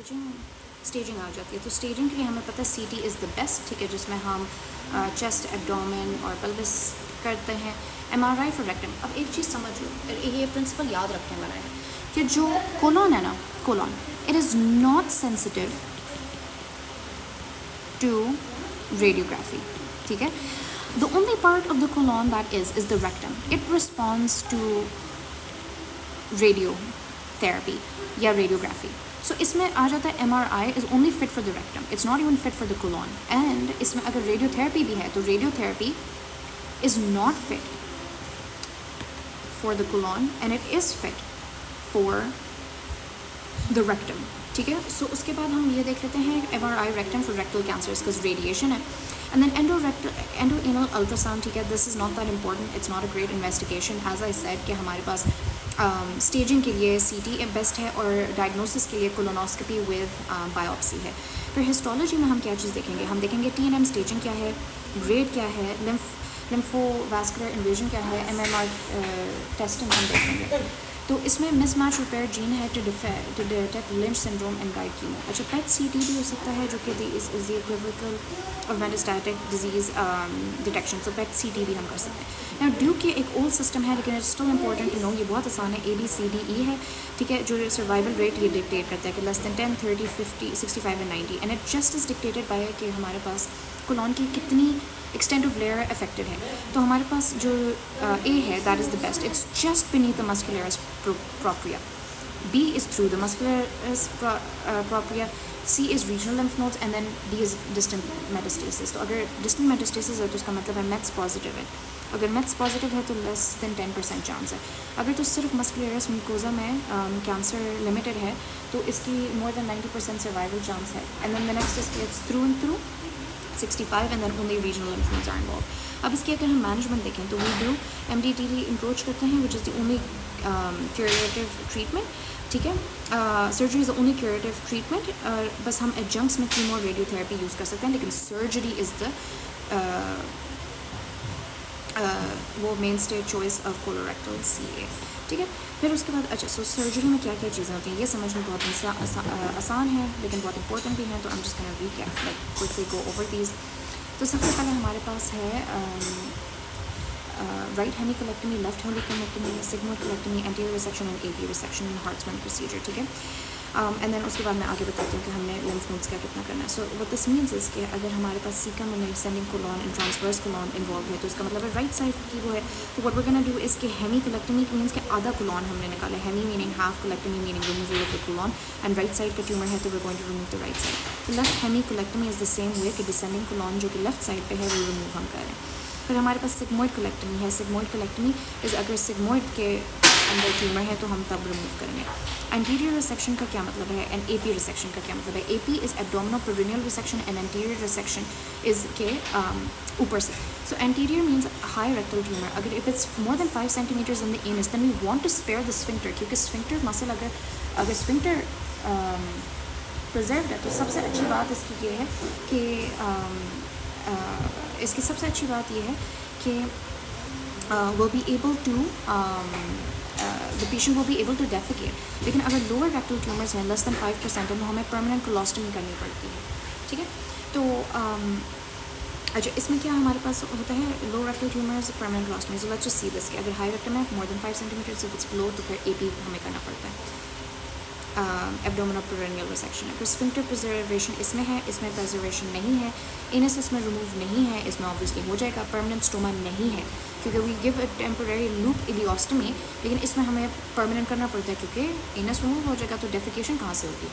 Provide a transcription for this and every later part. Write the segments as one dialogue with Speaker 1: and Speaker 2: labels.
Speaker 1: Staging आ जाती है। तो स्टेजिंग के लिए हमें पता है CT इज़ द बेस्ट, ठीक है, जिसमें हम चेस्ट, एब्डोमेन और पेल्विस करते हैं। MRI for rectum. अब एक चीज़ समझ लो, ये प्रिंसिपल याद रखने वाला है कि जो कोलॉन है ना, colon, it is not sensitive to radiography, ठीक है। The only part of the colon that is the rectum. It responds to radiotherapy या radiography. So इसमें आ जाता है MRI is only fit for the rectum. It's not even fit for the colon. And इसमें अगर radiotherapy भी है तो radiotherapy is not fit for the colon and it is fit for the rectum. ठीक है, सो उसके बाद हम ये देख लेते हैं MRI rectum for rectal cancer, इसका रेडिएशन है। एंड देन एंडोएनल अल्ट्रासाउंड, ठीक है, this is not that important, it's not a great investigation. As I said कि हमारे पास स्टेजिंग के लिए CT बेस्ट है और डायग्नोसिस के लिए कोलोनोस्कोपी विद बायोप्सी है। फिर हिस्टोलॉजी में हम क्या चीज़ देखेंगे, हम देखेंगे TNM स्टेजिंग क्या है, ग्रेड क्या है, लिम्फोवास्कुलर इन्वेजन क्या है, MMR टेस्टिंग हम देखेंगे। तो इसमें मिसमैच रिपेयर जीन है to detect Lynch syndrome and guide chemo. अच्छा, PET CT भी हो सकता है जो कि is the equivocal of metastatic disease detection. तो PET CT भी हम कर सकते हैं। ना ड्यूक के एक ओल्ड सिस्टम है लेकिन it's still important to know, ये बहुत आसान है, ABCDE है, ठीक है, जो सर्वाइवल रेट ये डिक्टेट करता है कि less than 10, 30, 50, 65 and 90 and it just is dictated bye कि हमारे पास कोलॉन की कितनी एक्सटेंट ऑफ लेयर अफेक्टेड है। तो हमारे पास जो A है that is the best, it's just beneath the muscularis propria. B is through the muscularis propria. C is regional lymph nodes and then D is distant metastasis. तो अगर distant metastasis है तो उसका मतलब है METS पॉजिटिव है। अगर METS positive है तो less than 10% चांस है। अगर तो सिर्फ muscularis mucosa में कैंसर लिमिटेड है तो इसकी more than 90% सर्वाइवल चांस है। And then the next is it's through and through 65 and then only regional lymph nodes are involved. अब इसकी अगर हम मैनेजमेंट देखें तो we do MDTD अप्रोच करते हैं which is the only curative treatment, ठीक है। Surgery is the only curative treatment, बस हम एडजंक्ट्स में कीमो रेडियोथेरेपी यूज़ कर सकते हैं, लेकिन सर्जरी इज़ द वो main stay choice of colorectal CA, ठीक है। फिर उसके बाद अच्छा, सो सर्जरी में क्या क्या चीज़ें होती हैं ये समझना बहुत आसान है लेकिन बहुत इंपॉर्टेंट भी है। तो I'm just gonna recap, like quickly go over these. तो सबसे पहले हमारे पास है right hemicolectomy, left hemicolectomy, sigmoid colectomy, anterior resection and AP resection, Hartmann's procedure, ठीक है। एंड देन उसके बाद मैं आगे बताती हूँ कि हमने लिम्फ नोड्स का कितना करना है। So what this means is कि अगर हमारे पास caecum and ascending colon and transverse colon involve है तो इसका मतलब है राइट साइड की वो है। तो what we gonna do is कि हेमिकोलेक्टमी मीन्स कि आधा कोलॉन हमने निकाला, hemi meaning half, colectomy meaning removal of the colon, and right side का ट्यूमर है तो we going to remove the right side. तो left hemicolectomy is the same way कि डिसेंडिंग कोलॉन जो कि लेफ्ट साइड पे है वो रिमूव हम कर रहे हैं। फिर हमारे पास सिग्मोइड कोलेक्टमी है। सिग्मोइड कोलेक्टमी इज़ अगर सिग्मोइड के अंदर ट्यूमर है तो हम तब रिमूव करेंगे। एंटीरियर रिसेक्शन का क्या मतलब है एंड AP रिसेक्शन का क्या मतलब है। AP is abdominoperineal resection and anterior resection is के ऊपर से। So anterior means high rectal tumour. अगर if it's more than 5 centimetres in the anus then we want to spare the sphincter, क्योंकि sphincter muscle अगर sphincter preserve है तो सबसे अच्छी बात इसकी ये है कि इसकी सबसे अच्छी बात ये है कि will be able to the patient will be able to defecate. लेकिन अगर लोअर रेक्टल ट्यूमर्स हैं less than 5% तो हमें परमानेंट कोलोस्टमी करनी पड़ती है, ठीक है। तो अच्छा, इसमें क्या हमारे पास होता है, low rectal tumours permanent colostomy. So let's just see this कि अगर हाई रेक्टम है more than 5 centimetre if it's low तो फिर AP हमें करना पड़ता है, एब्डोमिनोपेरिनियल रिसेक्शन। अगर स्फिंक्टर प्रिजर्वेशन इसमें है, इसमें प्रिजर्वेशन नहीं है, एनस इसमें रिमूव नहीं है, इसमें ऑब्वियसली हो जाएगा। परमानेंट स्टोमा नहीं है क्योंकि we give a temporary loop ileostomy, लेकिन इसमें हमें परमानेंट करना पड़ता है क्योंकि एनस रिमूव हो जाएगा तो डेफिकेशन कहाँ से होगी,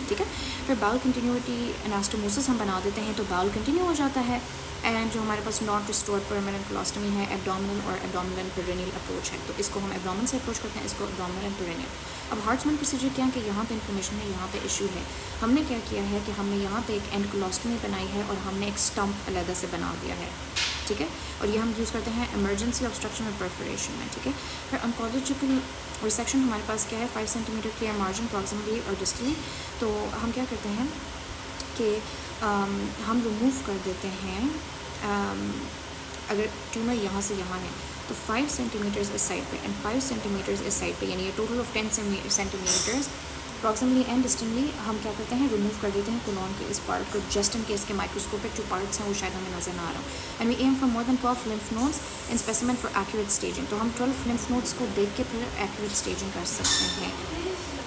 Speaker 1: ठीक है। फिर बाउल कंटिन्यूटी एनास्टोमोसिस हम बना देते हैं तो बाउल कंटिन्यू हो जाता है। एंड जो हमारे पास नॉट रिस्टोर्ड परमानेंट कोलोस्टमी है एब्डोमिनल और एब्डोमिनल पेरिनियल अप्रोच है, तो इसको हम एब्डोमिन से अप्रोच करते हैं, इसको एब्डोमिनल एंड पेरिनियल। अब हार्ट्समैन प्रोसीजर क्या है कि यहाँ पे इन्फॉर्मेशन है, यहाँ पे इशू है। हमने क्या किया है कि हमने यहाँ पे एक एंड कोलोस्टमी बनाई है और हमने एक स्टम्प अलग से बना दिया है, ठीक है। और ये हम यूज़ करते हैं इमरजेंसी ऑब्स्ट्रक्शन और परफोरेशन में, ठीक है। फिर ऑन्कोलॉजिकल रिसेक्शन हमारे पास क्या है, 5 सेंटीमीटर के मार्जिन प्रॉक्सिमली और डिस्टली। तो हम क्या करते हैं कि हम रिमूव कर देते हैं, अगर ट्यूमर यहाँ से यहाँ है तो 5 सेंटीमीटर्स इस साइड पे एंड 5 सेंटीमीटर्स इस साइड पे, यानी ये total of 10 centimetres proximally and distantly हम क्या करते हैं, रिमूव कर देते हैं कोलोन के इस पार्ट को, जस्ट इन केस के माइक्रोस्कोपिक जो पार्ट्स हैं वो शायद हमें नजर ना आ रहा हो। And we aim for more than 12 lymph nodes in specimen for accurate staging. तो हम 12 लिम्फ नोड्स को देख के फिर एक्यूरेट स्टेजिंग कर सकते हैं।